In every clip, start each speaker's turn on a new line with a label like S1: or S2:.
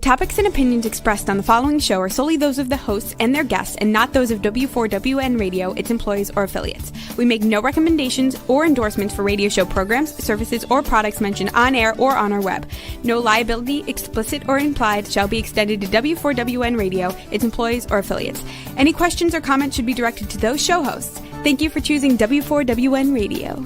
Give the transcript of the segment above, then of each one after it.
S1: topics and opinions expressed on the following show are solely those of the hosts and their guests and not those of W4WN Radio, its employees, or affiliates. We make no recommendations or endorsements for radio show programs, services, or products mentioned on air or on our web. No liability, explicit or implied, shall be extended to W4WN Radio, its employees, or affiliates. Any questions or comments should be directed to those show hosts. Thank you for choosing W4WN Radio.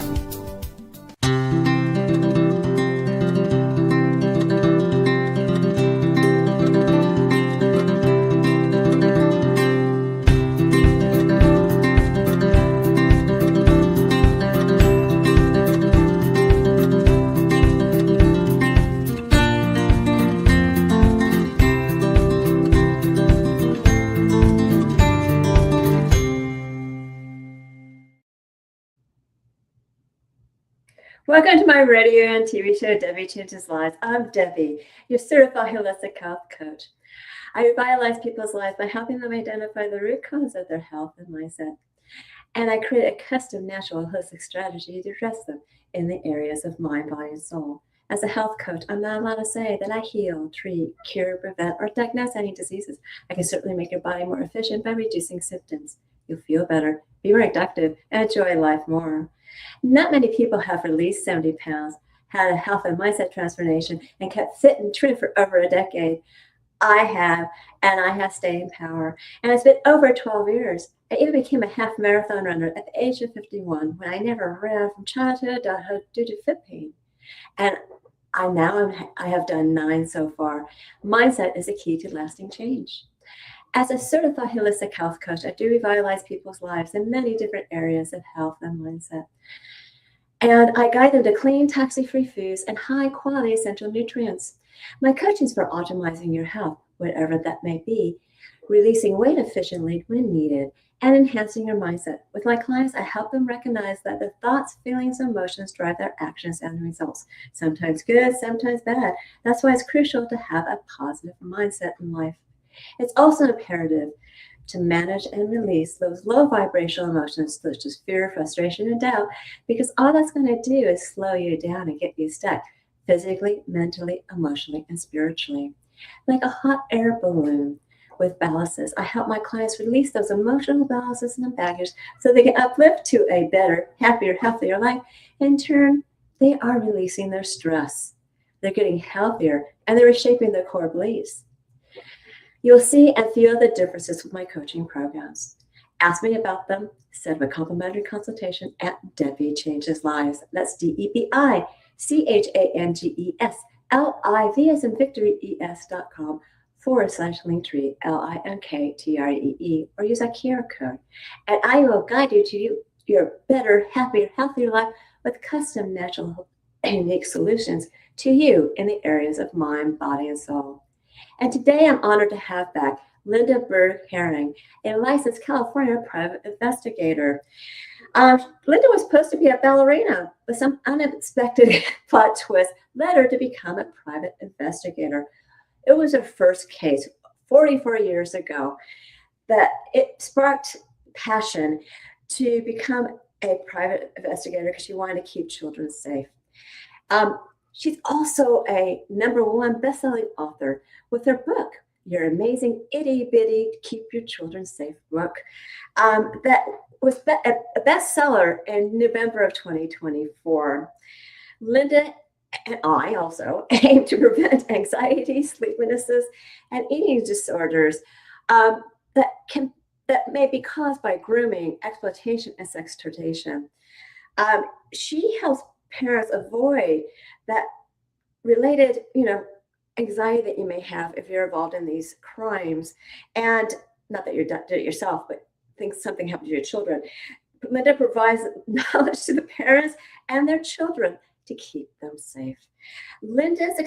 S2: Welcome to my radio and TV show, Debi Changes Lives. I'm Debi, your certified holistic health coach. I revitalize people's lives by helping them identify the root cause of their health and mindset. And I create a custom natural holistic strategy to address them in the areas of mind, body, and soul. As a health coach, I'm not allowed to say that I heal, treat, cure, prevent, or diagnose any diseases. I can certainly make your body more efficient by reducing symptoms. You'll feel better, be more productive, and enjoy life more. Not many people have released 70 pounds, had a health and mindset transformation, and kept fit and trim for over a decade. I have, and I have staying power. And it's been over 12 years. I even became a half marathon runner at the age of 51 when I never ran from childhood to adulthood due to foot pain. And I have done 9 so far. Mindset is a key to lasting change. As a certified holistic health coach, I do revitalize people's lives in many different areas of health and mindset. And I guide them to clean, toxic-free foods and high-quality essential nutrients. My coaching is for optimizing your health, whatever that may be, releasing weight efficiently when needed, and enhancing your mindset. With my clients, I help them recognize that their thoughts, feelings, and emotions drive their actions and results. Sometimes good, sometimes bad. That's why it's crucial to have a positive mindset in life. It's also imperative to manage and release those low vibrational emotions such as fear, frustration, and doubt, because all that's going to do is slow you down and get you stuck physically, mentally, emotionally, and spiritually. Like a hot air balloon with ballasts, I help my clients release those emotional ballasts and baggage so they can uplift to a better, happier, healthier life. In turn, they are releasing their stress. They're getting healthier, and they're reshaping their core beliefs. You'll see and feel the differences with my coaching programs. Ask me about them. Set up a complimentary consultation at Debi Changes Lives. That's DebiChangesLives as in Victory ES.com/Linktree, LINKTREE, or use a QR code. And I will guide you to your better, happier, healthier life with custom, natural, and unique solutions to you in the areas of mind, body, and soul. And today I'm honored to have back Lynda Bergh, a licensed California private investigator. Lynda was supposed to be a ballerina, but some unexpected plot twist led her to become a private investigator. It was her first case 44 years ago that it sparked passion to become a private investigator because she wanted to keep children safe. She's also a #1 best-selling author with her book, Your Amazing Itty Bitty Keep Your Children Safe book, that was a bestseller in November of 2024. Lynda and I also aim to prevent anxiety, sleeplessness, and eating disorders that may be caused by grooming, exploitation, and sextortion. She helps parents avoid that related, anxiety that you may have if you're involved in these crimes. And not that you're did it yourself, but think something happened to your children. Lynda provides knowledge to the parents and their children to keep them safe. Lynda's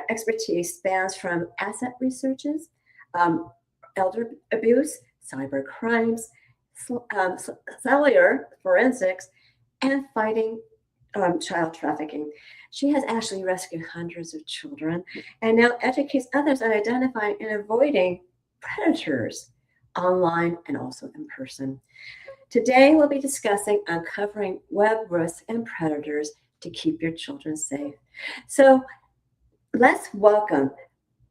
S2: expertise spans from asset researches, elder abuse, cyber crimes, cellular forensics, and fighting child trafficking. She has actually rescued hundreds of children and now educates others on identifying and avoiding predators online and also in person. Today, we'll be discussing uncovering web risks and predators to keep your children safe. So let's welcome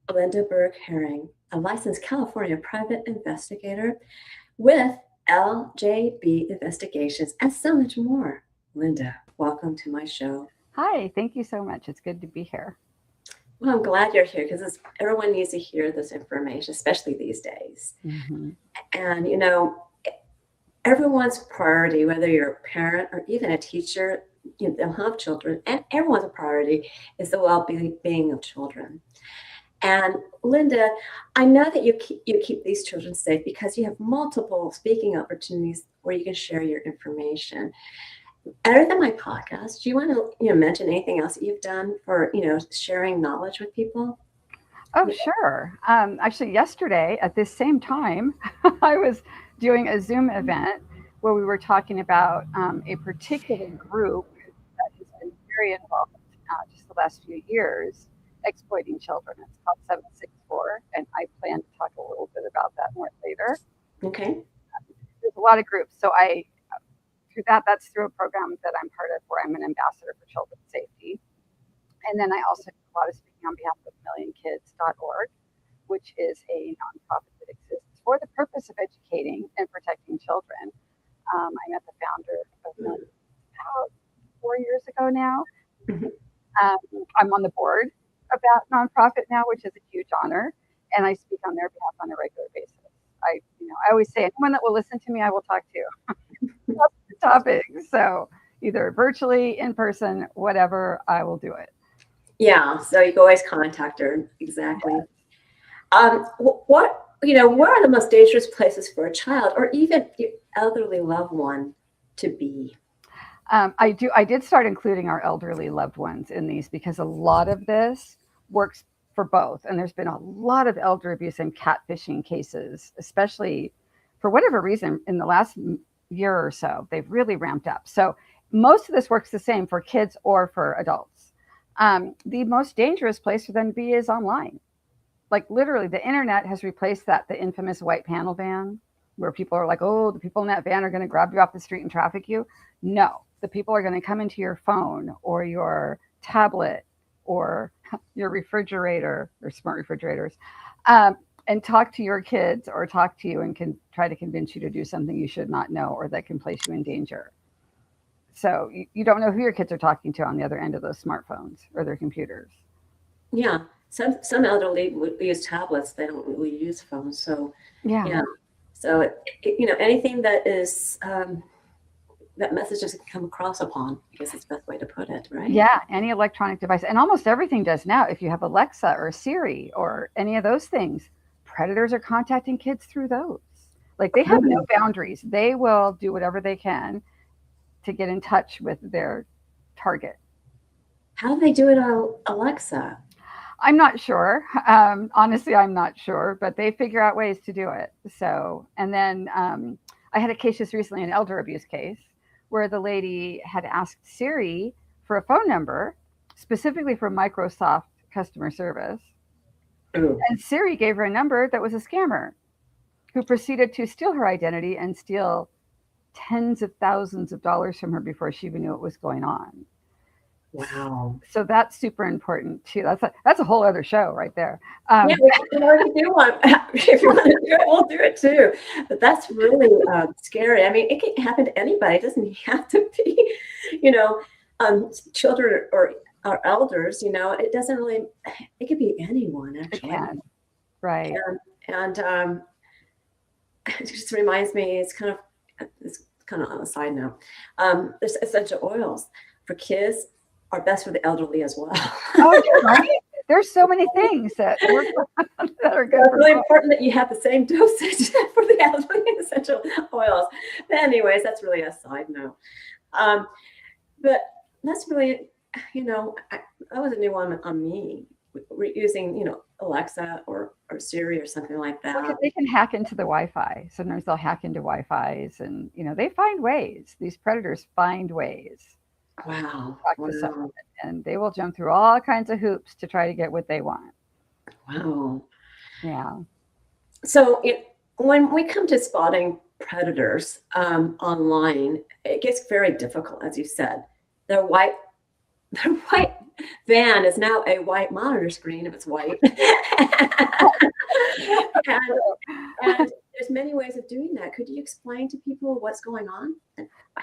S2: Lynda Bergh, a licensed California private investigator with LJB Investigations and so much more. Lynda, welcome to my show.
S3: Hi, thank you so much. It's good to be here.
S2: Well, I'm glad you're here because everyone needs to hear this information, especially these days.
S3: Mm-hmm.
S2: And, you know, everyone's priority, whether you're a parent or even a teacher, they'll have children, and everyone's priority is the well-being of children. And Lynda, I know that you keep these children safe because you have multiple speaking opportunities where you can share your information. Other than my podcast, do you want to mention anything else that you've done for sharing knowledge with people?
S3: Oh, sure. Actually, yesterday at this same time, I was doing a Zoom event where we were talking about a particular group that has been very involved just the last few years exploiting children. It's called 764, and I plan to talk a little bit about that more later.
S2: Okay.
S3: There's a lot of groups. So that's through a program that I'm part of where I'm an ambassador for children's safety. And then I also do a lot of speaking on behalf of millionkids.org, which is a nonprofit that exists for the purpose of educating and protecting children. I met the founder of Million about 4 years ago now.
S2: Mm-hmm.
S3: I'm on the board of that nonprofit now, which is a huge honor, and I speak on their behalf on a regular basis. I always say anyone that will listen to me, I will talk to. That's the topic. So either virtually, in person, whatever, I will do it.
S2: Yeah, so you can always contact her. Exactly. What are the most dangerous places for a child or even your elderly loved one to be?
S3: I did start including our elderly loved ones in these because a lot of this works for both. And there's been a lot of elder abuse and catfishing cases, especially for whatever reason in the last year or so. They've really ramped up. So most of this works the same for kids or for adults. The most dangerous place for them to be is online. Like literally the internet has replaced the infamous white panel van where people are like, oh, the people in that van are going to grab you off the street and traffic you. No, the people are going to come into your phone or your tablet or your refrigerator or smart refrigerators and talk to your kids or talk to you and can try to convince you to do something you should not know or that can place you in danger. So you don't know who your kids are talking to on the other end of those smartphones or their computers.
S2: Yeah. Some elderly would use tablets. They don't really use phones. So yeah. So anything that is that message doesn't come across upon, I guess it's the best way to put it, right?
S3: Yeah, any electronic device, and almost everything does now. If you have Alexa or Siri or any of those things, predators are contacting kids through those. Like they have no boundaries. They will do whatever they can to get in touch with their target.
S2: How do they do it on Alexa?
S3: I'm not sure. Honestly, I'm not sure, but they figure out ways to do it. So, and then I had a case just recently, an elder abuse case, where the lady had asked Siri for a phone number, specifically for Microsoft customer service.
S2: Ooh.
S3: And Siri gave her a number that was a scammer who proceeded to steal her identity and steal tens of thousands of dollars from her before she even knew what was going on.
S2: Wow.
S3: So that's super important too. That's a whole other show right there.
S2: Yeah, we can already do one. If you want to do it, we'll do it too. But that's really scary. I mean, it can happen to anybody. It doesn't have to be, children or elders. It doesn't really. It could be anyone actually.
S3: It can. Right.
S2: And it just reminds me. It's kind of on a side note. There's essential oils for kids. Are best for the elderly as well.
S3: Oh, right. There's so many things that are good.
S2: It's really important that you have the same dosage for the elderly and essential oils. But anyways, that's really a side note. But that's really, that was a new one on me. We're using, Alexa or Siri or something like that.
S3: Well, they can hack into the Wi-Fi. Sometimes they'll hack into Wi-Fi's and, they find ways. These predators find ways.
S2: Wow.
S3: Talk to someone, and they will jump through all kinds of hoops to try to get what they want.
S2: Wow.
S3: Yeah.
S2: So when we come to spotting predators online, it gets very difficult, as you said. They're white van is now a white monitor screen if it's white. and there's many ways of doing that. Could you explain to people what's going on?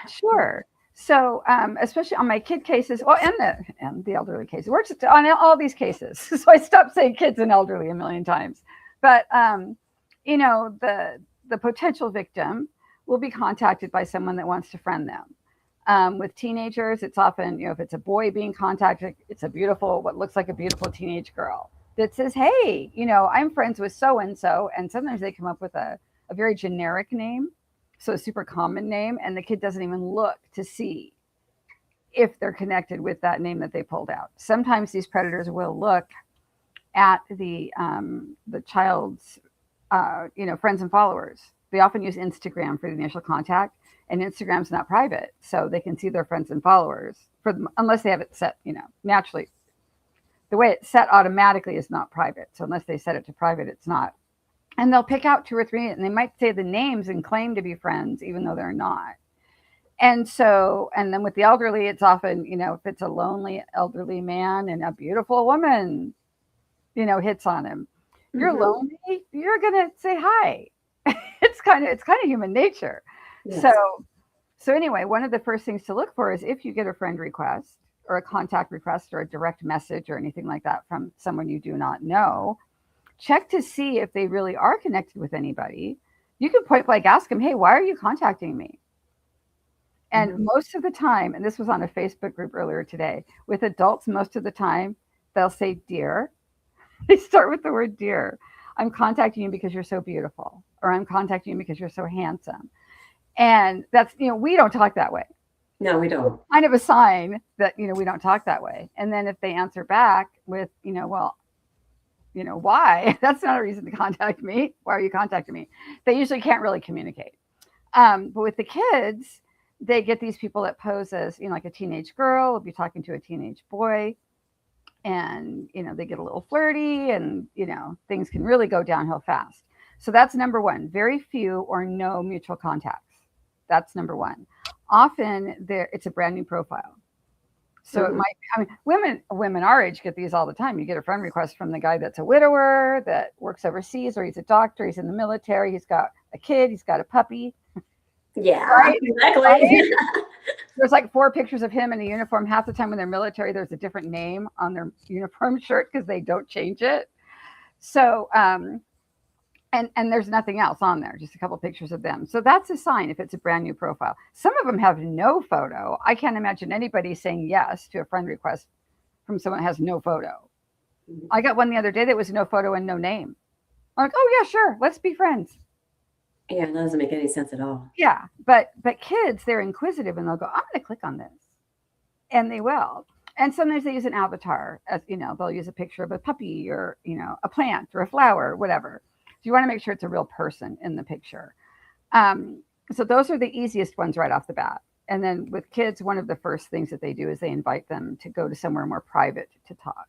S3: Sure. So, especially on my kid cases, well, and the elderly cases, works on all these cases. So I stopped saying kids and elderly a million times. But you know, the potential victim will be contacted by someone that wants to friend them. With teenagers, it's often, you know, if it's a boy being contacted, it's what looks like a beautiful teenage girl that says, "Hey, you know, I'm friends with so and so," and sometimes they come up with a very generic name. So a super common name, and the kid doesn't even look to see if they're connected with that name that they pulled out. Sometimes these predators will look at the child's you know, friends and followers. They often use Instagram for the initial contact, and Instagram's not private, so they can see their friends and followers unless they have it set, you know, naturally. The way it's set automatically is not private, so unless they set it to private, it's not. And they'll pick out 2 or 3, and they might say the names and claim to be friends, even though they're not. And so, and then with the elderly, it's often, you know, if it's a lonely elderly man and a beautiful woman, you know, hits on him, you're lonely, you're gonna say hi. It's kind of human nature. Yes. So anyway, one of the first things to look for is if you get a friend request or a contact request or a direct message or anything like that from someone you do not know, check to see if they really are connected with anybody. You can point blank ask them, "Hey, why are you contacting me?" And most of the time, and this was on a Facebook group earlier today, with adults, most of the time, they'll say, "Dear." They start with the word "dear." "I'm contacting you because you're so beautiful," or "I'm contacting you because you're so handsome." And that's, you know, we don't talk that way.
S2: No, we don't.
S3: Kind of a sign that, you know, we don't talk that way. And then if they answer back with, you know, "Well, you know, why?" That's not a reason to contact me. "Why are you contacting me?" They usually can't really communicate. But with the kids, they get these people that pose as, you know, like a teenage girl will be talking to a teenage boy, and, you know, they get a little flirty, and, you know, things can really go downhill fast. So that's number one, very few or no mutual contacts. That's number one. Often it's a brand new profile. So it might, I mean, women our age get these all the time. You get a friend request from the guy that's a widower that works overseas, or he's a doctor, he's in the military, he's got a kid, he's got a puppy.
S2: Yeah, right? Exactly.
S3: Right? There's like 4 pictures of him in a uniform. Half the time when they're military, there's a different name on their uniform shirt because they don't change it. So, and there's nothing else on there, just a couple pictures of them. So that's a sign if it's a brand new profile. Some of them have no photo. I can't imagine anybody saying yes to a friend request from someone that has no photo. I got one the other day that was no photo and no name. I'm like, "Oh yeah, sure, let's be friends."
S2: Yeah, that doesn't make any sense at all.
S3: Yeah, but kids, they're inquisitive, and they'll go, "I'm going to click on this," and they will. And sometimes they use an avatar, as you know, they'll use a picture of a puppy or, you know, a plant or a flower, whatever. So you want to make sure it's a real person in the picture. So those are the easiest ones right off the bat. And then with kids, one of the first things that they do is they invite them to go to somewhere more private to talk.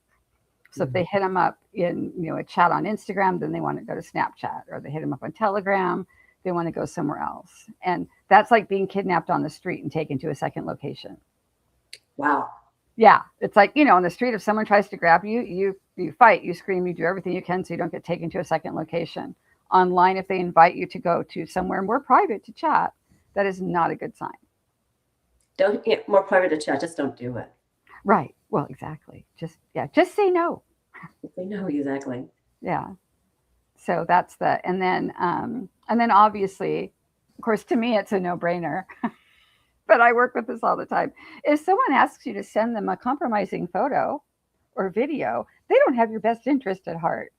S3: So if they hit them up in, you know, a chat on Instagram, then they want to go to Snapchat, or they hit them up on Telegram, they want to go somewhere else. And that's like being kidnapped on the street and taken to a second location.
S2: Wow.
S3: Yeah. It's like, you know, on the street, if someone tries to grab you, you fight, you scream, you do everything you can so you don't get taken to a second location. Online, if they invite you to go to somewhere more private to chat, that is not a good sign.
S2: Don't get more private to chat, just don't do it.
S3: Right. Well, exactly. Just say no.
S2: Say no, exactly.
S3: Yeah. So that's and then obviously, of course, to me, it's a no-brainer, but I work with this all the time. If someone asks you to send them a compromising photo or video, they don't have your best interest at heart.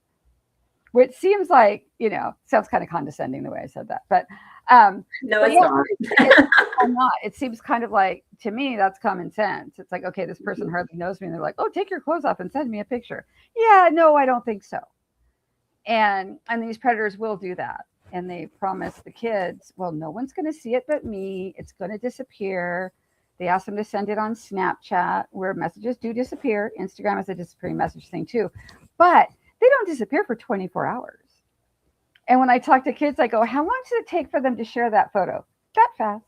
S3: Which seems like, you know, sounds kind of condescending the way I said that, but
S2: no, it's not.
S3: I'm not. It seems kind of like, to me, that's common sense. It's like, okay, this person hardly knows me, and they're like, "Oh, take your clothes off and send me a picture." Yeah, no, I don't think so. And these predators will do that, and they promise the kids, "Well, no one's going to see it but me. It's going to disappear." They ask them to send it on Snapchat, where messages do disappear. Instagram is a disappearing message thing too, but they don't disappear for 24 hours. And when I talk to kids, I go, "How long does it take for them to share that photo?" That fast.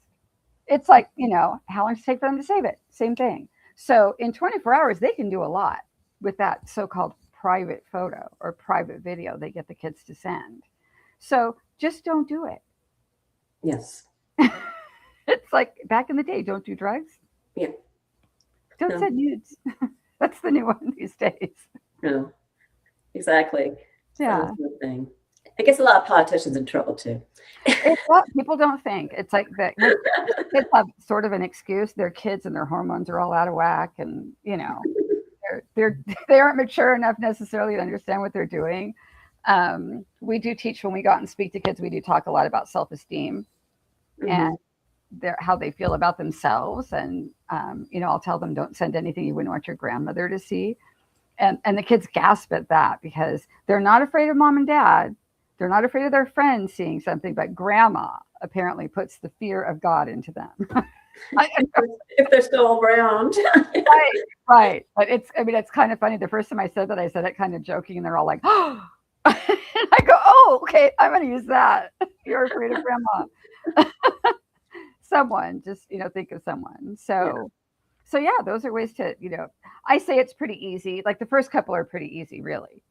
S3: It's like, you know, how long does it take for them to save it? Same thing. So in 24 hours, they can do a lot with that so-called private photo or private video they get the kids to send. So just don't do it.
S2: Yes.
S3: It's like back in the day, don't do drugs.
S2: Yeah.
S3: Don't send nudes. That's the new one these days.
S2: No, exactly.
S3: Yeah.
S2: That's the thing. I guess a lot of politicians in trouble too.
S3: It's what people don't think. It's like that kids have sort of an excuse. They're kids and their hormones are all out of whack, and they aren't mature enough necessarily to understand what they're doing. We do teach when we go out and speak to kids. We do talk a lot about self-esteem and how they feel about themselves. And I'll tell them, don't send anything you wouldn't want your grandmother to see. And the kids gasp at that because they're not afraid of mom and dad. They're not afraid of their friends seeing something, but grandma apparently puts the fear of God into them.
S2: If they're still around.
S3: Right. But it's kind of funny. The first time I said that, I said it kind of joking, and they're all like, oh. And I go, oh, okay, I'm going to use that. You're afraid of grandma. Someone, just, think of someone. So yeah, those are ways to, I say it's pretty easy. Like the first couple are pretty easy, really.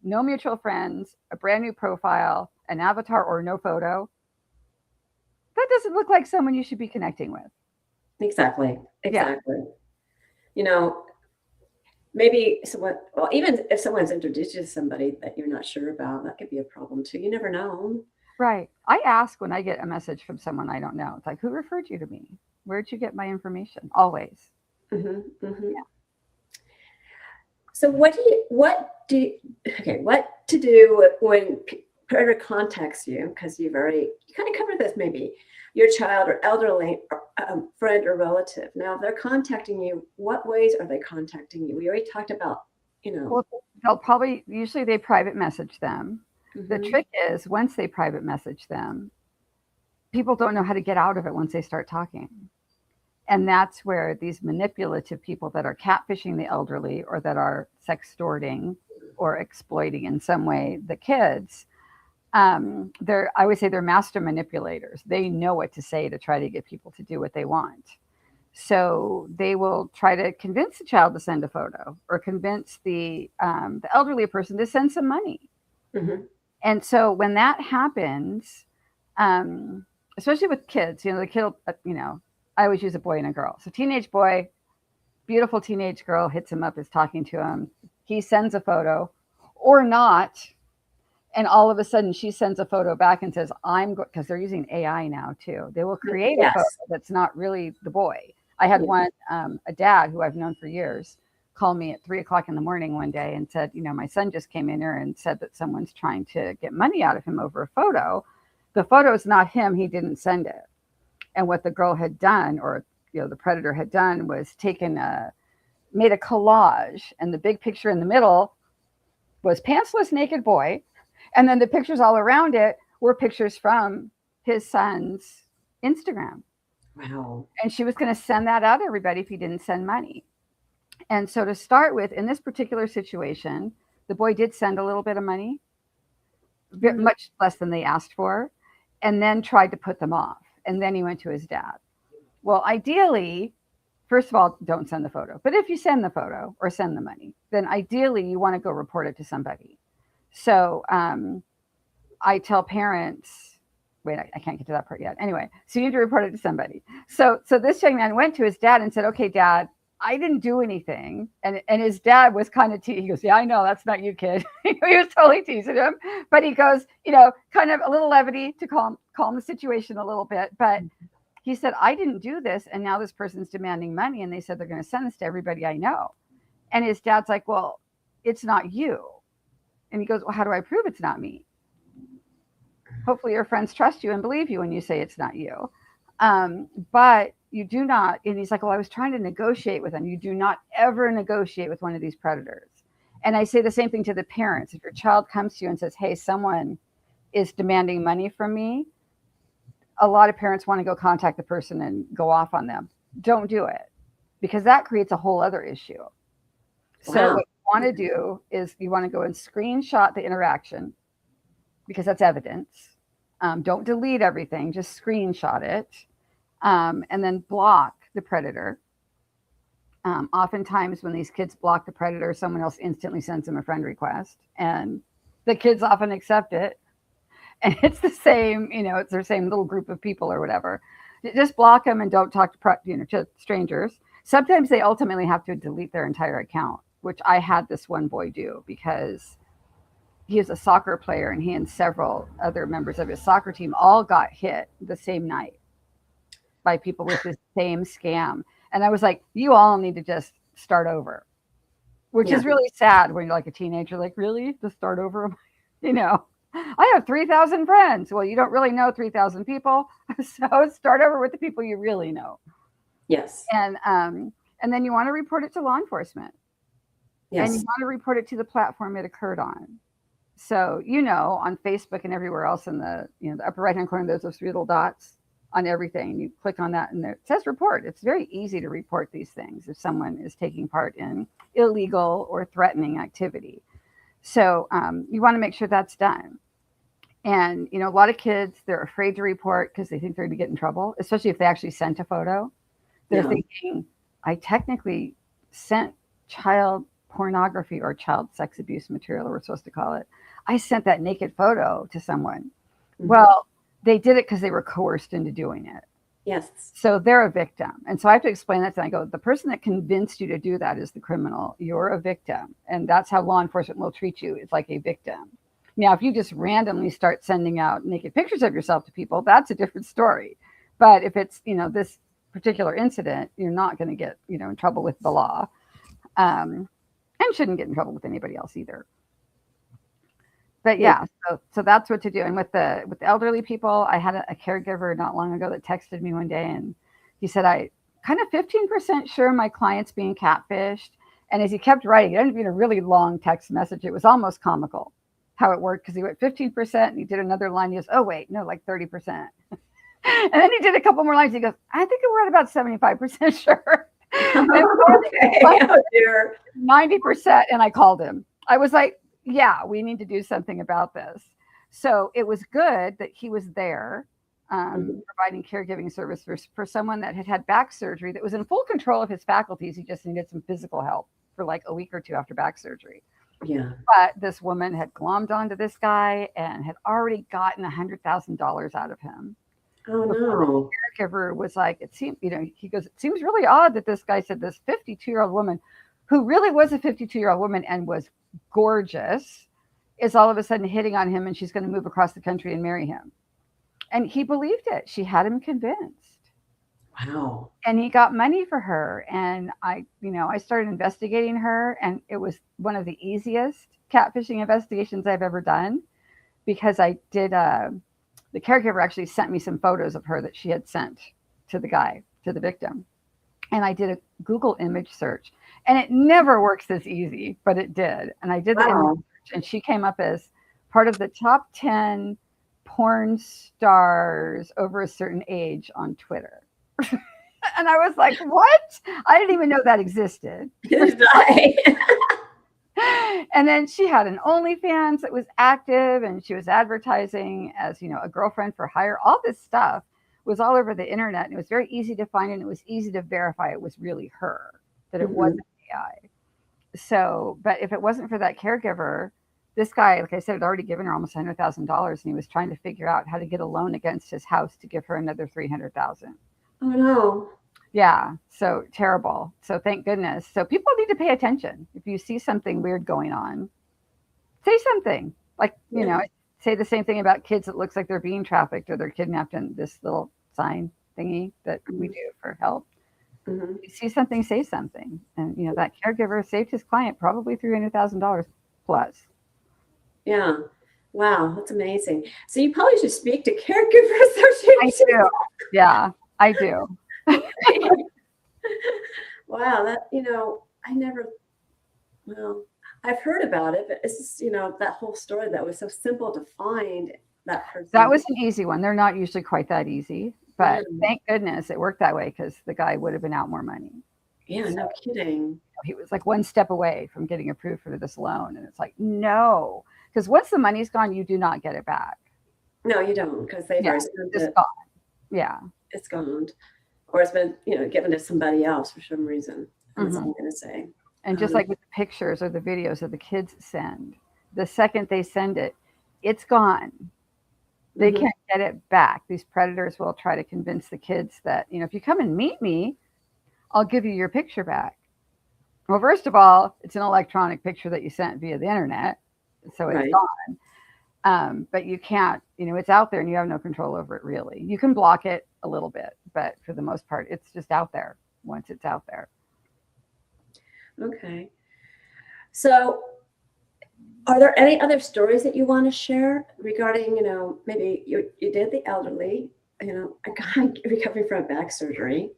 S3: No mutual friends, a brand new profile, an avatar or no photo. That doesn't look like someone you should be connecting with.
S2: Exactly. Maybe even if someone's introduced you to somebody that you're not sure about, that could be a problem too. You never know.
S3: Right. I ask when I get a message from someone I don't know. It's like, who referred you to me? Where'd you get my information? Always. Yeah.
S2: So what to do when predator contacts you? Because you kind of covered this, maybe your child or elderly friend or relative. Now, if they're contacting you, what ways are they contacting you? We already talked about,
S3: Well, they'll usually they private message them. The trick is once they private message them, people don't know how to get out of it once they start talking. And that's where these manipulative people that are catfishing the elderly or that are sextorting or exploiting in some way the kids, I would say they're master manipulators. They know what to say to try to get people to do what they want. So they will try to convince the child to send a photo or convince the elderly person to send some money. And so when that happens, especially with kids, the kid, I always use a boy and a girl. So teenage boy, beautiful teenage girl hits him up, is talking to him. He sends a photo or not. And all of a sudden she sends a photo back and says, because they're using AI now too. They will create a photo that's not really the boy. I had one, a dad who I've known for years, call me at 3:00 in the morning one day and said, my son just came in here and said that someone's trying to get money out of him over a photo. The photo is not him. He didn't send it. And what the girl had done, or the predator had done, was made a collage, and the big picture in the middle was pantsless naked boy, and then the pictures all around it were pictures from his son's Instagram.
S2: Wow. And
S3: she was going to send that out to everybody if he didn't send money. And so to start with, in this particular situation, the boy did send a little bit of money, much less than they asked for, and then tried to put them off. And then he went to his dad. Well, ideally, first of all, don't send the photo. But if you send the photo or send the money, then ideally you want to go report it to somebody. So I tell parents, wait, I can't get to that part yet. Anyway, so you need to report it to somebody. So this young man went to his dad and said, okay, Dad, I didn't do anything. And his dad was kind of, he goes, yeah, I know, that's not you, kid. He was totally teasing him. But he goes, kind of a little levity to calm the situation a little bit. But he said, I didn't do this. And now this person's demanding money. And they said they're going to send this to everybody I know. And his dad's like, well, it's not you. And he goes, well, how do I prove it's not me? Hopefully your friends trust you and believe you when you say it's not you. But you do not. And he's like, well, I was trying to negotiate with them. You do not ever negotiate with one of these predators. And I say the same thing to the parents. If your child comes to you and says, hey, someone is demanding money from me, a lot of parents want to go contact the person and go off on them. Don't do it, because that creates a whole other issue. So what you want to do is you want to go and screenshot the interaction, because that's evidence. Don't delete everything, just screenshot it. And then block the predator. Oftentimes when these kids block the predator, someone else instantly sends them a friend request, and the kids often accept it. And it's the same, it's their same little group of people or whatever. Just block them and don't talk to strangers. Sometimes they ultimately have to delete their entire account, which I had this one boy do because he is a soccer player, and he and several other members of his soccer team all got hit the same night by people with the same scam. And I was like, you all need to just start over, which is really sad when you're like a teenager, like, really? To start over? I have 3,000 friends. Well, you don't really know 3,000 people. So start over with the people you really know.
S2: Yes.
S3: And then you want to report it to law enforcement. Yes. And you want to report it to the platform it occurred on. So, on Facebook and everywhere else in the upper right-hand corner, there's those three little dots on everything. You click on that and it says report. It's very easy to report these things if someone is taking part in illegal or threatening activity. So you want to make sure that's done. And, a lot of kids, they're afraid to report because they think they're going to get in trouble, especially if they actually sent a photo. They're thinking, I technically sent child pornography or child sex abuse material, we're supposed to call it. I sent that naked photo to someone. Mm-hmm. Well, they did it because they were coerced into doing it.
S2: Yes.
S3: So they're a victim. And so I have to explain that to them. I go, the person that convinced you to do that is the criminal. You're a victim. And that's how law enforcement will treat you. It's like a victim. Now, if you just randomly start sending out naked pictures of yourself to people, that's a different story. But if it's, this particular incident, you're not going to get, in trouble with the law. And shouldn't get in trouble with anybody else either. But so that's what to do. And with the elderly people, I had a caregiver not long ago that texted me one day, and he said, I kind of 15% sure my client's being catfished. And as he kept writing, it ended up being a really long text message. It was almost comical how it worked, because he went 15% and he did another line. He goes, oh wait, no, like 30%. And then he did a couple more lines. He goes, I think we're at about 75% sure.
S2: Okay. Oh, dear.
S3: 90%. And I called him. I was like, yeah, we need to do something about this. So it was good that he was there providing caregiving service for someone that had back surgery, that was in full control of his faculties. He just needed some physical help for like a week or two after back surgery.
S2: Yeah.
S3: But this woman had glommed onto this guy and had already gotten $100,000 out of him.
S2: Oh, no.
S3: The caregiver was like, it seemed, he goes, it seems really odd that this guy said this 52-year-old woman, who really was a 52-year-old woman and was gorgeous, is all of a sudden hitting on him, and she's going to move across the country and marry him. And he believed it. She had him convinced.
S2: Wow.
S3: And he got money for her. And I started investigating her, and it was one of the easiest catfishing investigations I've ever done, because I did, the caregiver actually sent me some photos of her that she had sent to the victim. And I did a Google image search, and it never works this easy, but it did. And I did the image search, and she came up as part of the top 10 porn stars over a certain age on Twitter. And I was like, what? I didn't even know that existed. And then she had an OnlyFans that was active, and she was advertising as, a girlfriend for hire. All this stuff was all over the internet, and it was very easy to find, and it was easy to verify it was really her, that it wasn't AI. So, but if it wasn't for that caregiver, this guy, like I said, had already given her almost $100,000, and he was trying to figure out how to get a loan against his house to give her another $300,000.
S2: Oh, no.
S3: Yeah, so terrible. So thank goodness. So people need to pay attention. If you see something weird going on, say something. Like, say the same thing about kids that looks like they're being trafficked or they're kidnapped, in this little sign thingy that we do for help. Mm-hmm. You see something, say something. And, that caregiver saved his client probably $300,000 plus.
S2: Yeah. Wow, that's amazing. So you probably should speak to caregiver associations.
S3: I do. Yeah, I do.
S2: Wow, that, I've heard about it, but it's just, that whole story that was so simple to find that person.
S3: That was an easy one. They're not usually quite that easy, but thank goodness it worked that way, because the guy would have been out more money.
S2: Yeah, no kidding.
S3: He was like one step away from getting approved for this loan. And it's like, no, because once the money's gone, you do not get it back.
S2: No, you don't, because they've already spent it.
S3: It's gone. Yeah.
S2: It's gone. Or it's been, given to somebody else for some reason. That's all I'm going to say.
S3: And just like with the pictures or the videos that the kids send, the second they send it, it's gone. They can't get it back. These predators will try to convince the kids that, if you come and meet me, I'll give you your picture back. Well, first of all, it's an electronic picture that you sent via the internet, so it's gone. But you can't, it's out there and you have no control over it, really. You can block it a little bit, but for the most part, it's just out there once it's out there.
S2: Okay. So are there any other stories that you want to share regarding, maybe you did the elderly, a guy recovering from back surgery.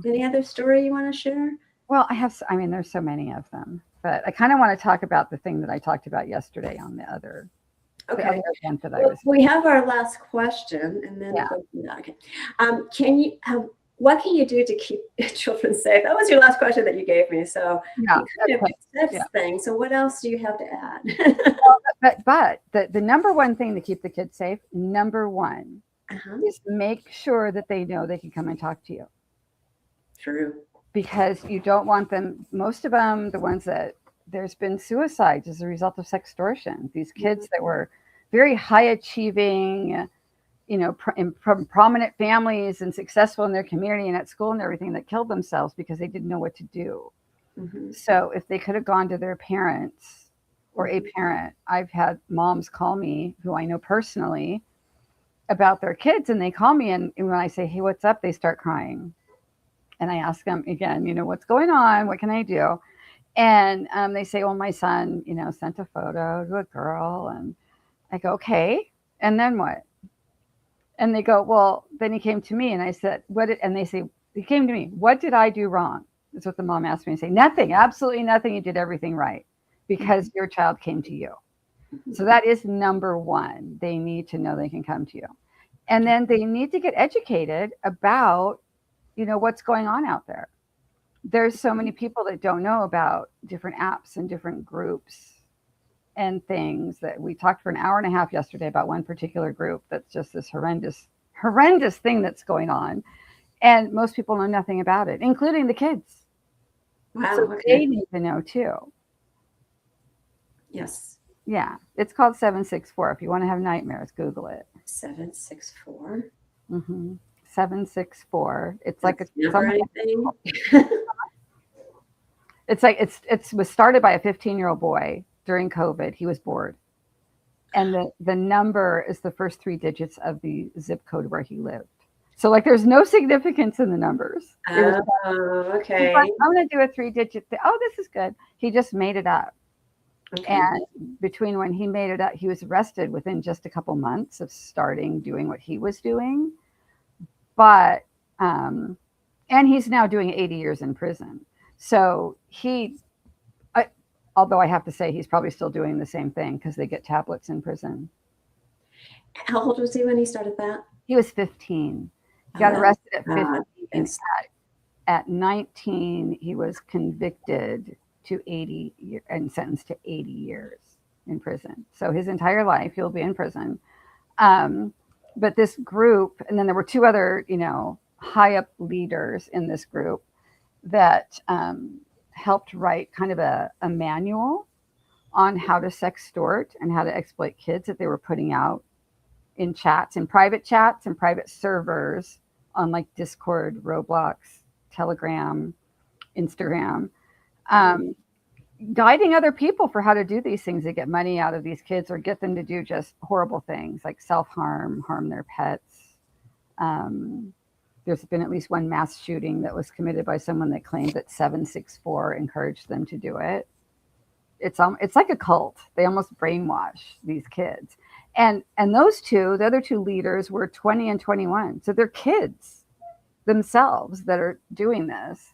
S2: Any other story you want to share?
S3: Well, there's so many of them, but I kind of want to talk about the thing that I talked about yesterday on the other.
S2: Okay.
S3: The other event that I was.
S2: We have our last question, and then we'll go from that. Okay. What can you do to keep children safe? That was your last question that you gave me. So thing. So what else do you have to add?
S3: but the number one thing to keep the kids safe, number one, is make sure that they know they can come and talk to you.
S2: True.
S3: Because you don't want them, most of them, the ones that there's been suicides as a result of sextortion. These kids that were very high achieving, from prominent families and successful in their community and at school and everything, that killed themselves because they didn't know what to do. So if they could have gone to their parents or a parent, I've had moms call me who I know personally about their kids, and they call me, and when I say, hey, what's up? They start crying. And I ask them again, what's going on? What can I do? And they say, well, my son, sent a photo to a girl. And I go, okay. And then what? And they go, well, then he came to me, and I said, and they say, he came to me. What did I do wrong? That's what the mom asked me. I say, nothing, absolutely nothing. You did everything right because your child came to you. So that is number one. They need to know they can come to you. And then they need to get educated about, what's going on out there. There's so many people that don't know about different apps and different groups and things. That we talked for an hour and a half yesterday about one particular group that's just this horrendous thing that's going on. And most people know nothing about it, including the kids.
S2: Wow.
S3: So they need to know too.
S2: Yes.
S3: Yeah. It's called 764. If you want to have nightmares, Google it.
S2: 764.
S3: 764. It's
S2: That's
S3: like
S2: anything.
S3: It was started by a 15-year-old boy during COVID. He was bored. And the number is the first 3 digits of the zip code where he lived. So there's no significance in the numbers.
S2: Okay.
S3: I'm going to do a 3-digit thing. Oh, this is good. He just made it up. Okay. And between when he made it up, he was arrested within just a couple months of starting doing what he was doing. But, and he's now doing 80 years in prison. So although I have to say he's probably still doing the same thing because they get tablets in prison.
S2: How old was he when he started that?
S3: He was 15. He got arrested at 15. At 19, he was convicted to 80 years and sentenced to 80 years in prison. So his entire life he'll be in prison. But this group, and then there were 2 other, high up leaders in this group that helped write kind of a manual on how to sextort and how to exploit kids that they were putting out in chats, in private chats and private servers on Discord, Roblox, Telegram, Instagram, guiding other people for how to do these things to get money out of these kids or get them to do just horrible things like self-harm, harm their pets. There's been at least one mass shooting that was committed by someone that claimed that 764 encouraged them to do it. It's like a cult. They almost brainwash these kids. And those 2, the other 2 leaders were 20 and 21. So they're kids themselves that are doing this.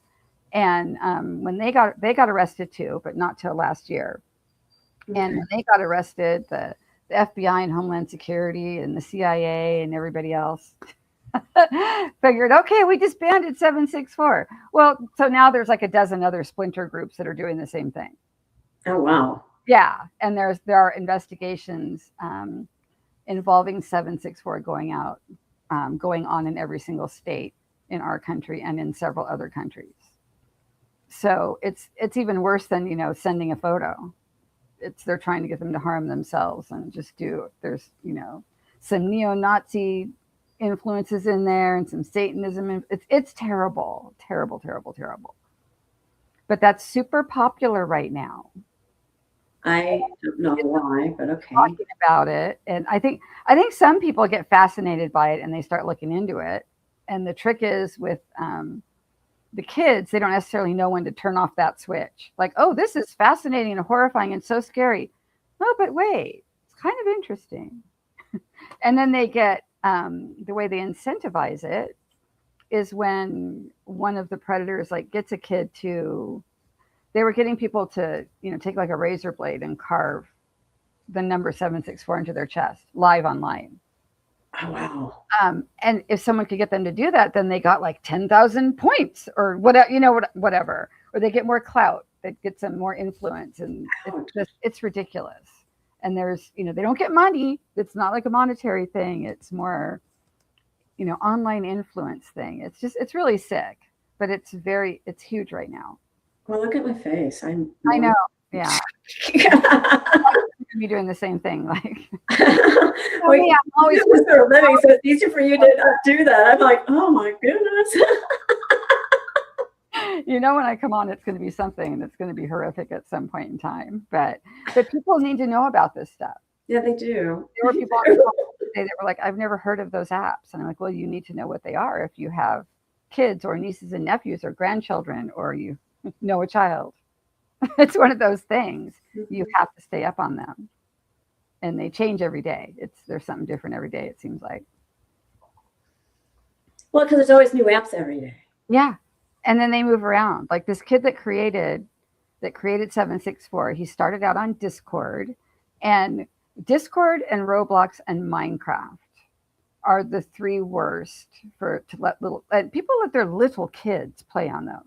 S3: And when they got arrested too, but not till last year. Okay. And when they got arrested, the FBI and Homeland Security and the CIA and everybody else figured, okay, we disbanded 764. Well, so now there's a dozen other splinter groups that are doing the same thing.
S2: Oh, wow.
S3: Yeah. And there are investigations involving 764 going on in every single state in our country and in several other countries. So it's even worse than, sending a photo. They're trying to get them to harm themselves and there's, some neo-Nazi influences in there and some Satanism. It's terrible, terrible, terrible, terrible. But that's super popular right now.
S2: I don't know why, but okay.
S3: Talking about it, and I think some people get fascinated by it and they start looking into it. And the trick is with the kids, they don't necessarily know when to turn off that switch. Like, oh, this is fascinating and horrifying and so scary. Oh, but wait, it's kind of interesting. And then they get the way they incentivize it is when one of the predators gets a kid to. They were getting people to, take like a razor blade and carve the number 764 into their chest live online.
S2: Oh, wow.
S3: And if someone could get them to do that, then they got like 10,000 points or whatever, whatever, or they get more clout, that gets them more influence. And it's ridiculous. And there's, they don't get money. It's not like a monetary thing. It's more, online influence thing. It's really sick, but it's huge right now.
S2: Well, look at my face. I
S3: know. Yeah. Be doing the same thing. Like,
S2: well, yeah, I'm always for a living, so it's easier for you to not do that. I'm like, oh my goodness.
S3: When I come on, it's going to be something that's going to be horrific at some point in time. But people need to know about this stuff.
S2: Yeah, they do.
S3: There were people on the call today that were like, I've never heard of those apps. And I'm like, well, you need to know what they are if you have kids or nieces and nephews or grandchildren, or you know a child. It's one of those things. You have to stay up on them, and they change every day. There's something different every day, it seems like.
S2: Well, because there's always new apps every day.
S3: Yeah, and then they move around. Like this kid that created 764, he started out on Discord and Roblox and Minecraft are the three worst to let people let their little kids play on those.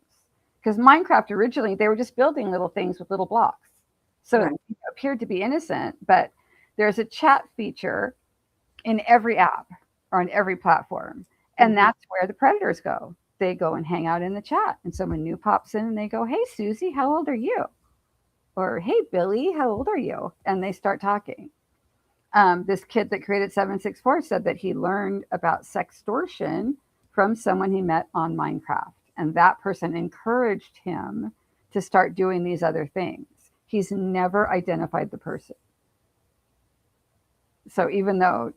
S3: Because Minecraft originally, they were just building little things with little blocks. So It appeared to be innocent, but there's a chat feature in every app or on every platform. And that's where the predators go. They go and hang out in the chat. And someone new pops in and they go, hey, Susie, how old are you? Or, hey, Billy, how old are you? And they start talking. This kid that created 764 said that he learned about sextortion from someone he met on Minecraft. And that person encouraged him to start doing these other things. He's never identified the person. So even though,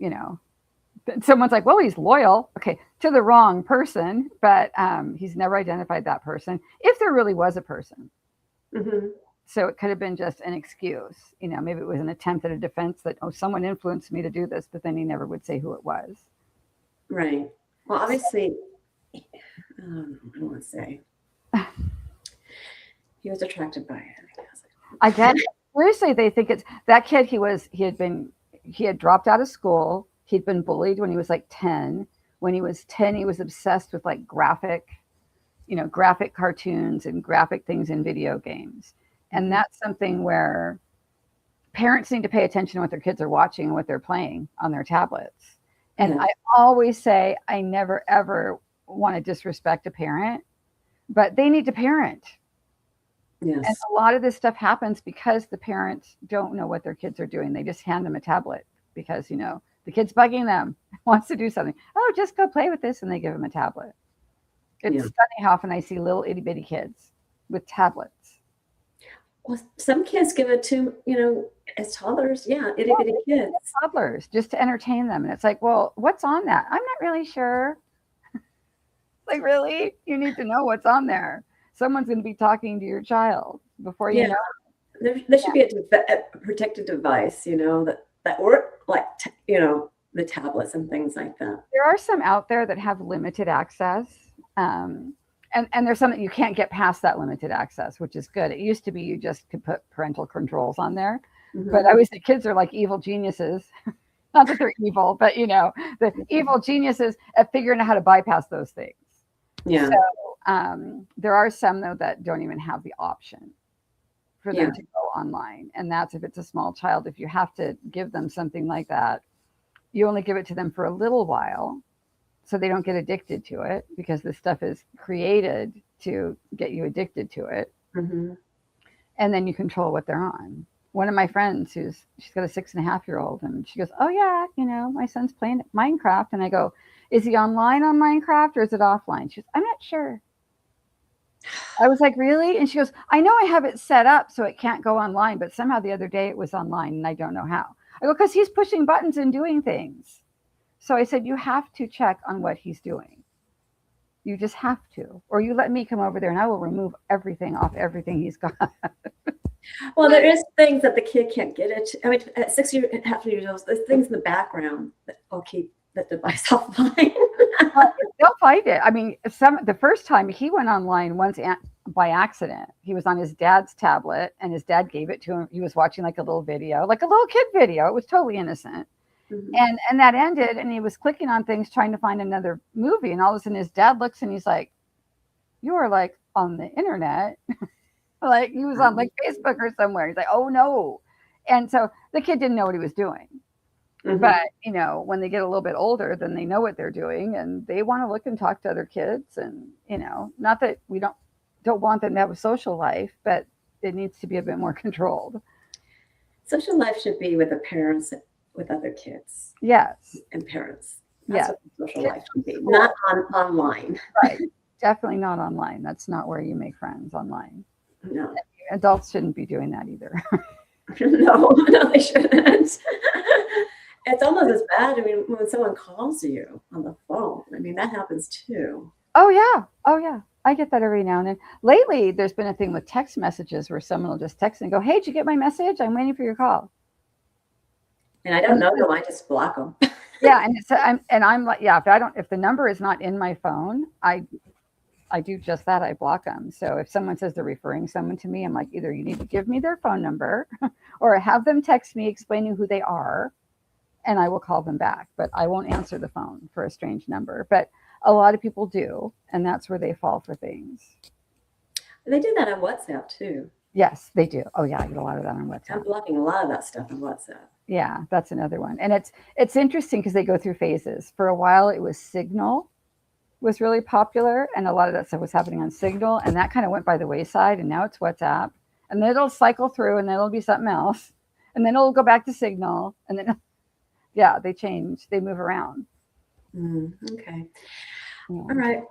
S3: someone's like, well, he's loyal. Okay, to the wrong person, but he's never identified that person. If there really was a person.
S2: Mm-hmm.
S3: So it could have been just an excuse. Maybe it was an attempt at a defense that, someone influenced me to do this, but then he never would say who it was.
S2: Right. Well, obviously... I don't want to say he was attracted by it.
S3: I guess seriously, they think it's that kid. He had dropped out of school. He'd been bullied when he was like 10. When he was 10, he was obsessed with like graphic cartoons and graphic things in video games. And that's something where parents need to pay attention to what their kids are watching and what they're playing on their tablets. And I always say, I never, ever want to disrespect a parent, but they need to parent.
S2: Yes.
S3: And a lot of this stuff happens because the parents don't know what their kids are doing. They just hand them a tablet because, the kid's bugging them, wants to do something. Oh, just go play with this. And they give them a tablet. It's stunning how often I see little itty bitty kids with tablets.
S2: Well, some kids give it to, as toddlers. Yeah, itty bitty kids.
S3: Toddlers, just to entertain them. And it's like, well, what's on that? I'm not really sure. Like, really? You need to know what's on there. Someone's going to be talking to your child before you know.
S2: There should be a protected device, that or like, the tablets and things like that.
S3: There are some out there that have limited access. And there's some that you can't get past that limited access, which is good. It used to be you just could put parental controls on there. Mm-hmm. But I always say kids are like evil geniuses. Not that they're evil, but, the evil geniuses at figuring out how to bypass those things.
S2: Yeah.
S3: So there are some, though, that don't even have the option for them to go online. And that's if it's a small child. If you have to give them something like that, you only give it to them for a little while. so they don't get addicted to it, because this stuff is created to get you addicted to it.
S2: Mm-hmm.
S3: And then you control what they're on. One of my friends, she's got a 6.5-year-old, and she goes, "Oh yeah, my son's playing Minecraft." And I go, "Is he online on Minecraft or is it offline?" She goes, "I'm not sure." I was like, "Really?" And she goes, "I know I have it set up so it can't go online, but somehow the other day it was online and I don't know how." I go, "Because he's pushing buttons and doing things." So I said, "You have to check on what he's doing. You just have to. Or you let me come over there and I will remove everything off everything he's got."
S2: Well, there is things that the kid can't get it. I mean, at 6.5 years old, there's things in the background that will keep the device offline.
S3: Well, they'll find it. I mean, the first time he went online once by accident, he was on his dad's tablet and his dad gave it to him. He was watching like a little video, like a little kid video. It was totally innocent. Mm-hmm. And that ended, and he was clicking on things trying to find another movie. And all of a sudden his dad looks and he's like, "You are like on the internet." Like he was on like Facebook or somewhere. He's like, "Oh no." And so the kid didn't know what he was doing. Mm-hmm. But, when they get a little bit older, then they know what they're doing and they want to look and talk to other kids. And, not that we don't want them to have a social life, but it needs to be a bit more controlled.
S2: Social life should be with the parents, with other kids.
S3: Yes.
S2: And parents. That's what social life should be.
S3: Cool.
S2: Not online.
S3: Right. Definitely not online. That's not where you make friends, online.
S2: No.
S3: Adults shouldn't be doing that either.
S2: No, they shouldn't. It's almost as bad. I mean, when someone calls you on the phone, I mean, that happens too.
S3: Oh yeah. I get that every now and then. Lately, there's been a thing with text messages where someone will just text and go, "Hey, did you get my message? I'm waiting for your call."
S2: And I don't know them. I just block them.
S3: Yeah, and I'm like, yeah. If the number is not in my phone, I do just that. I block them. So if someone says they're referring someone to me, I'm like, either you need to give me their phone number, or have them text me explaining who they are, and I will call them back. But I won't answer the phone for a strange number. But a lot of people do, and that's where they fall for things.
S2: They do that on WhatsApp too.
S3: Yes, they do. Oh yeah, I get a lot of that on WhatsApp.
S2: I'm blocking a lot of that stuff on WhatsApp.
S3: Yeah, that's another one. And it's interesting because they go through phases. For a while, it was Signal was really popular, and a lot of that stuff was happening on Signal, and that kind of went by the wayside, and now it's WhatsApp. And then it'll cycle through, and then it'll be something else, and then it'll go back to Signal, and then yeah, they change, they move around.
S2: Okay. Yeah. All right.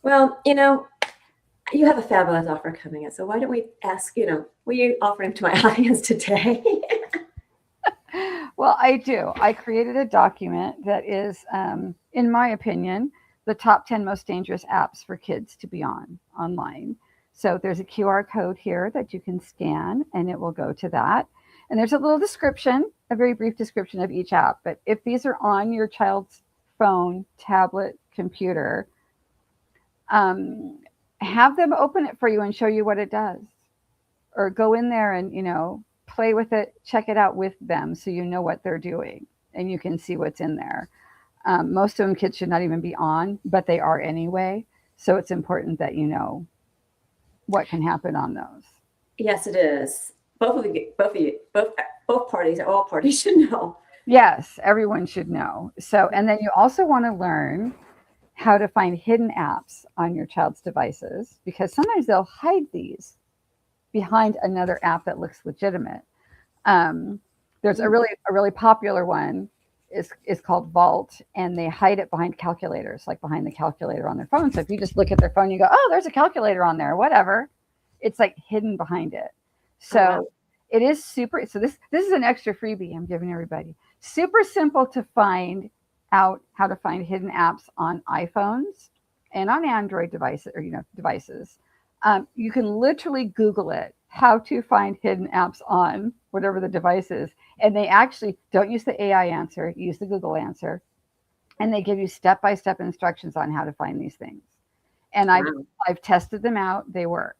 S2: Well, you have a fabulous offer coming in, so why don't we ask, will you offer him to my audience today?
S3: Well, I do. I created a document that is, in my opinion, the top 10 most dangerous apps for kids to be online. So there's a QR code here that you can scan, and it will go to that. And there's a little description, a very brief description of each app. But if these are on your child's phone, tablet, computer, have them open it for you and show you what it does. Or go in there and, play with it, check it out with them so you know what they're doing and you can see what's in there. Most of them kids should not even be on, but they are anyway. So it's important that you know what can happen on those.
S2: Yes, it is. Both parties, all parties should know.
S3: Yes, everyone should know. So, and then you also want to learn how to find hidden apps on your child's devices, because sometimes they'll hide these behind another app that looks legitimate. There's a really popular one is called Vault, and they hide it behind calculators, like behind the calculator on their phone. So if you just look at their phone, you go, "Oh, there's a calculator on there," whatever. It's like hidden behind it. So it is super. So this is an extra freebie I'm giving everybody. Super simple to find out how to find hidden apps on iPhones and on Android devices, or devices. You can literally Google it, how to find hidden apps on whatever the device is. And they actually don't use the AI answer, use the Google answer. And they give you step-by-step instructions on how to find these things. And I've tested them out, they work.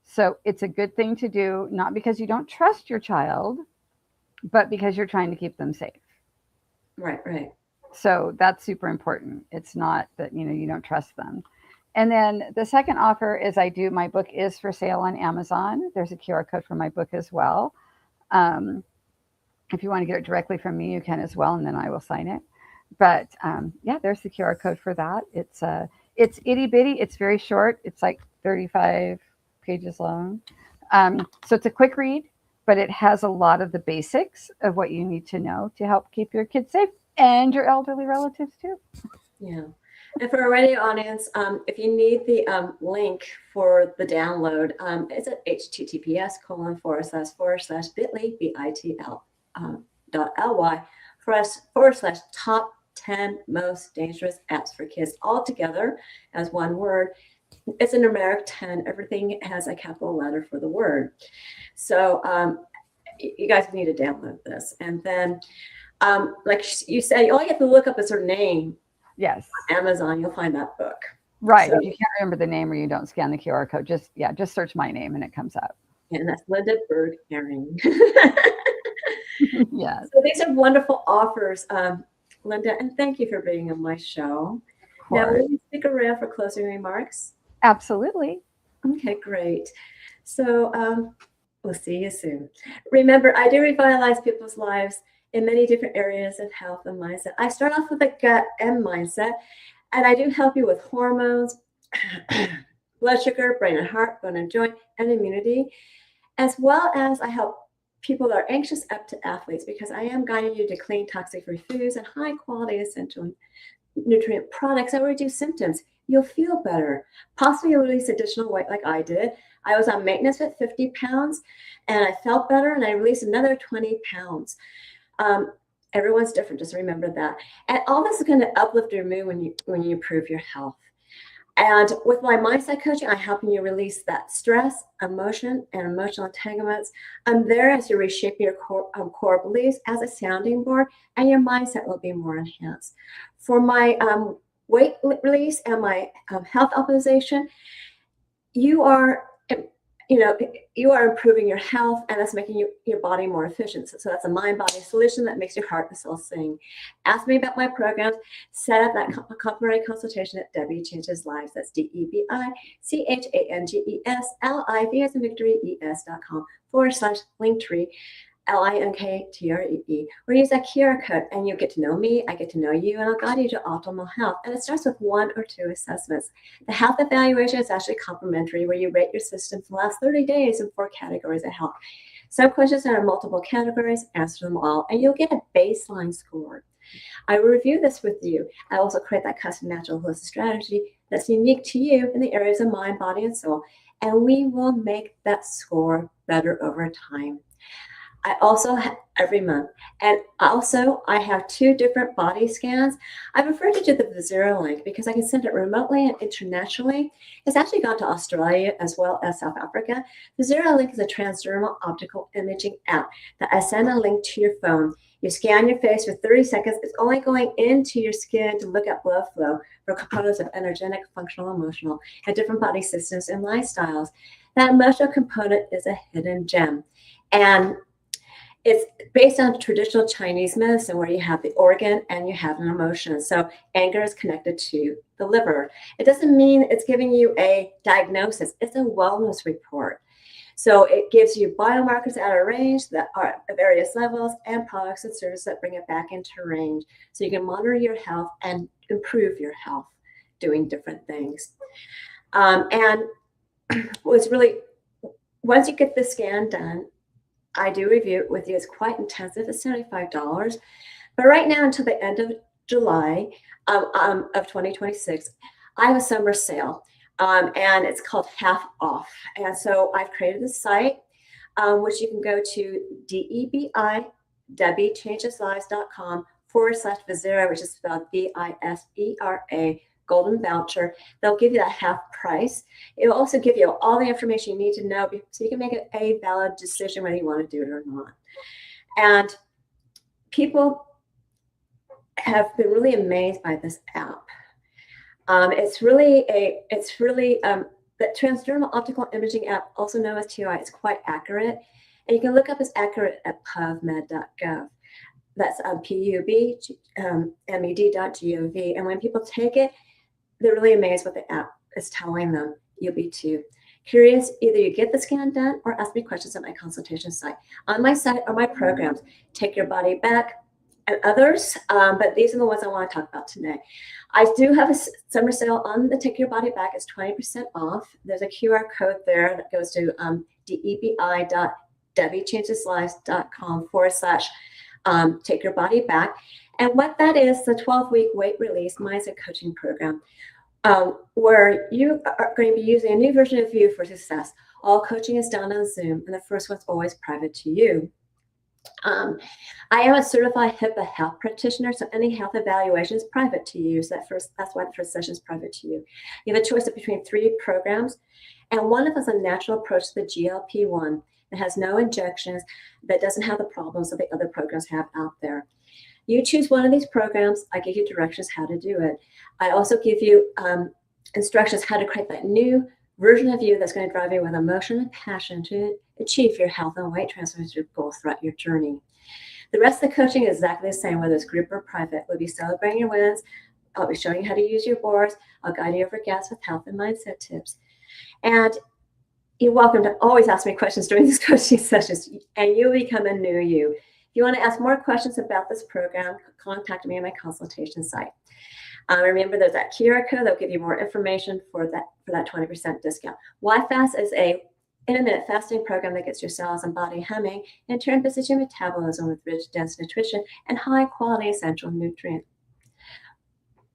S3: So it's a good thing to do, not because you don't trust your child, but because you're trying to keep them safe.
S2: Right.
S3: So that's super important. It's not that, you don't trust them. And then the second offer is my book is for sale on Amazon. There's a QR code for my book as well. If you want to get it directly from me, you can as well, and then I will sign it. But yeah, there's the QR code for that. It's itty bitty. It's very short. It's like 35 pages long. So it's a quick read, but it has a lot of the basics of what you need to know to help keep your kids safe and your elderly relatives too.
S2: Yeah. And for our radio audience, if you need the link for the download, it's at https://bit.ly/top 10 most dangerous apps for kids, all together as one word. It's a numeric 10. Everything has a capital letter for the word. So you guys need to download this. And then, like you said, all you have to look up is her name.
S3: Yes.
S2: On Amazon, you'll find that book.
S3: Right. So, if you can't remember the name or you don't scan the QR code, just search my name and it comes up.
S2: And that's Lynda Bergh Herring.
S3: Yes.
S2: So these are wonderful offers, Lynda, and thank you for being on my show. Now, will you stick around for closing remarks?
S3: Absolutely.
S2: Okay, great. So we'll see you soon. Remember, I do revitalize people's lives in many different areas of health and mindset. I start off with the gut and mindset, and I do help you with hormones, blood sugar, brain and heart, bone and joint, and immunity, as well as I help people that are anxious up to athletes, because I am guiding you to clean toxic-free foods and high-quality essential nutrient products that reduce symptoms. You'll feel better. Possibly you'll release additional weight like I did. I was on maintenance at 50 pounds, and I felt better, and I released another 20 pounds. Everyone's different, just remember that. And all this is going to uplift your mood when you improve your health. And with my mindset coaching, I'm helping you release that stress, emotion, and emotional entanglements. I'm there as you reshape your core beliefs as a sounding board, and your mindset will be more enhanced. For my weight release and my health optimization, you are improving your health, and that's making your body more efficient. So that's a mind-body solution that makes your heart and soul sing. Ask me about my programs. Set up that complimentary consultation at Debi Changes Lives. That's DebiChangesLives, as in victory, es.com/linktree. LINKTREE, or use that QR code, and you'll get to know me, I get to know you, and I'll guide you to optimal health. And it starts with 1 or 2 assessments. The health evaluation is actually complimentary, where you rate your system for the last 30 days in 4 categories of health. Some questions are in multiple categories, answer them all, and you'll get a baseline score. I will review this with you. I also create that custom natural holistic strategy that's unique to you in the areas of mind, body, and soul, and we will make that score better over time. I also have every month, and also I have 2 different body scans. I prefer to do the Vizero link because I can send it remotely and internationally. It's actually gone to Australia as well as South Africa. Vizero link is a transdermal optical imaging app that I send a link to your phone. You scan your face for 30 seconds. It's only going into your skin to look at blood flow for components of energetic, functional, emotional, and different body systems and lifestyles. That emotional component is a hidden gem. And it's based on traditional Chinese medicine, where you have the organ and you have an emotion. So anger is connected to the liver. It doesn't mean it's giving you a diagnosis. It's a wellness report. So it gives you biomarkers out of range that are at various levels, and products and services that bring it back into range. So you can monitor your health and improve your health doing different things. And what's really, once you get the scan done, I do review it with you. It's quite intensive. It's $75. But right now, until the end of July of 2026, I have a summer sale, and it's called Half Off. And so I've created a site, which you can go to DebiChangesLives.com/Vizera, which is spelled VISERA, golden voucher. They'll give you that half price. It will also give you all the information you need to know so you can make a valid decision whether you want to do it or not. And people have been really amazed by this app. It's really the transdermal optical imaging app, also known as TOI. It's quite accurate, and you can look up as accurate at pubmed.gov. That's pubmed.gov. And when people take it, they're really amazed what the app is telling them. You'll be too. Curious, either you get the scan done or ask me questions at my consultation site. On my site are my programs, Take Your Body Back, and others, but these are the ones I want to talk about today. I do have a summer sale on the Take Your Body Back. It's 20% off. There's a QR code there that goes to debi.debichangehis.com/take your body back. And what that is, the 12-week weight release mindset coaching program, where you are going to be using a new version of you for success. All coaching is done on Zoom, and the first one's always private to you. I am a certified HIPAA health practitioner, so any health evaluation is private to you. So that's why the first session is private to you. You have a choice of between 3 programs, and one of them is a natural approach to the GLP-1 that has no injections, that doesn't have the problems that the other programs have out there. You choose one of these programs. I give you directions how to do it. I also give you instructions how to create that new version of you that's going to drive you with emotion and passion to achieve your health and weight transformation goals throughout your journey. The rest of the coaching is exactly the same, whether it's group or private. We'll be celebrating your wins. I'll be showing you how to use your boards. I'll guide you over gaps with health and mindset tips. And you're welcome to always ask me questions during these coaching sessions, and you'll become a new you. If you want to ask more questions about this program, contact me on my consultation site. Remember, there's that QR code that will give you more information for that 20% discount. YFAST is a intermittent fasting program that gets your cells and body humming, in turn boosts your metabolism with rich, dense nutrition and high-quality essential nutrient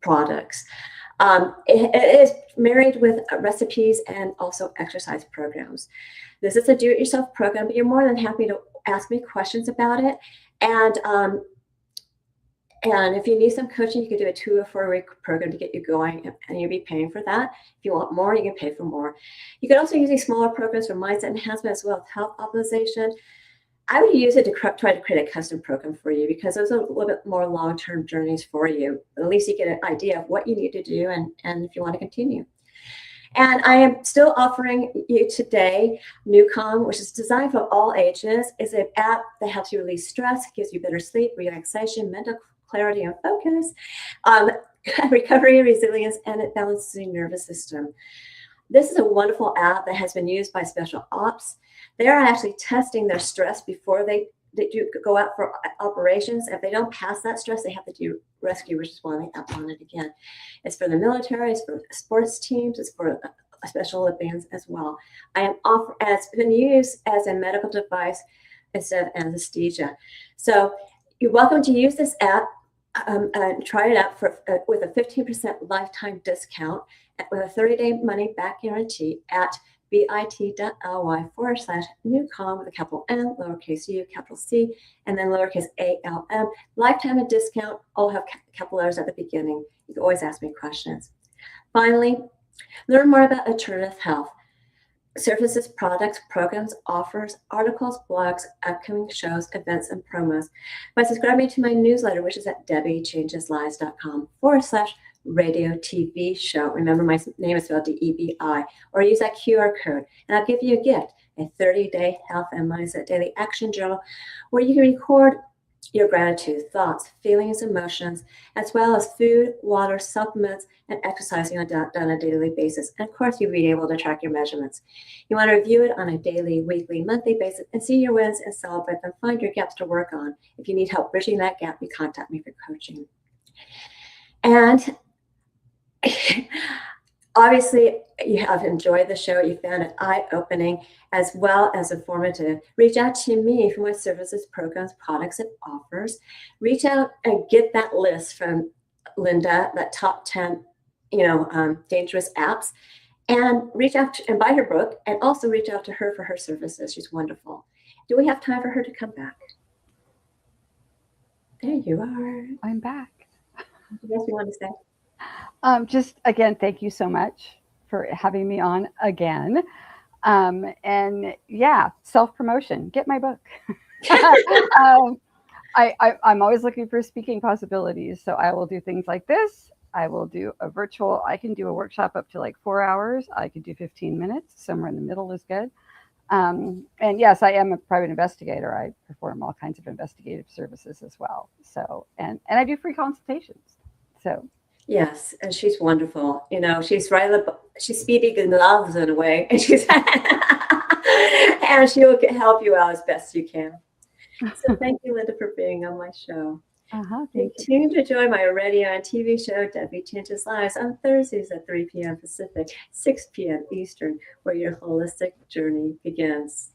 S2: products. It is married with recipes and also exercise programs. This is a do-it-yourself program, but you're more than happy to ask me questions about it. And if you need some coaching, you can do a 2 or 4 week program to get you going, and you'll be paying for that. If you want more, you can pay for more. You can also use these smaller programs for mindset enhancement as well as health optimization. I would use it to try to create a custom program for you, because those are a little bit more long-term journeys for you. At least you get an idea of what you need to do and if you want to continue. And I am still offering you today Newcom, which is designed for all ages. It's an app that helps you release stress, gives you better sleep, relaxation, mental clarity and focus, recovery, resilience, and it balances your nervous system. This is a wonderful app that has been used by special ops. They are actually testing their stress before they do go out for operations. If they don't pass that stress, they have to do rescue, which is why they app on it again. It's for the military, it's for sports teams, it's for special Olympians as well. It's been used as a medical device instead of anesthesia. So you're welcome to use this app and try it out with a 15% lifetime discount with a 30-day money-back guarantee at bit.ly/Newcom with a capital N, lowercase u, capital C, and then lowercase ALM. Lifetime and discount all have capital letters at the beginning. You can always ask me questions. Finally, learn more about alternative health. Services, products, programs, offers, articles, blogs, upcoming shows, events, and promos by subscribing to my newsletter, which is at debichangeslives.com/radio TV show. Remember, my name is spelled DEBI, or use that QR code, and I'll give you a gift, a 30-day health and mindset daily action journal where you can record your gratitude, thoughts, feelings, emotions, as well as food, water, supplements, and exercising on a daily basis. And of course, you'll be able to track your measurements. You want to review it on a daily, weekly, monthly basis and see your wins and celebrate them. Find your gaps to work on. If you need help bridging that gap, you contact me for coaching. And obviously, you have enjoyed the show. You found it eye-opening as well as informative. Reach out to me for my services, programs, products, and offers. Reach out and get that list from Lynda, that top 10, dangerous apps, and reach out and buy her book, and also reach out to her for her services. She's wonderful. Do we have time for her to come back? There you are.
S3: I'm back.
S2: What else you want to say?
S3: Just again, thank you so much for having me on again. And yeah, self-promotion, get my book. I'm always looking for speaking possibilities. So I will do things like this. I will do I can do a workshop up to like 4 hours. I could do 15 minutes. Somewhere in the middle is good. And yes, I am a private investigator. I perform all kinds of investigative services as well. So, and I do free consultations. So.
S2: Yes, and she's wonderful. She's she's Speedy Gonzalez in a way, and and she'll help you out as best you can. So thank you, Lynda, for being on my show.
S3: Thank you.
S2: Continue to join my radio and TV show, Debi Changes Lives, on Thursdays at 3 p.m. Pacific, 6 p.m. Eastern, where your holistic journey begins.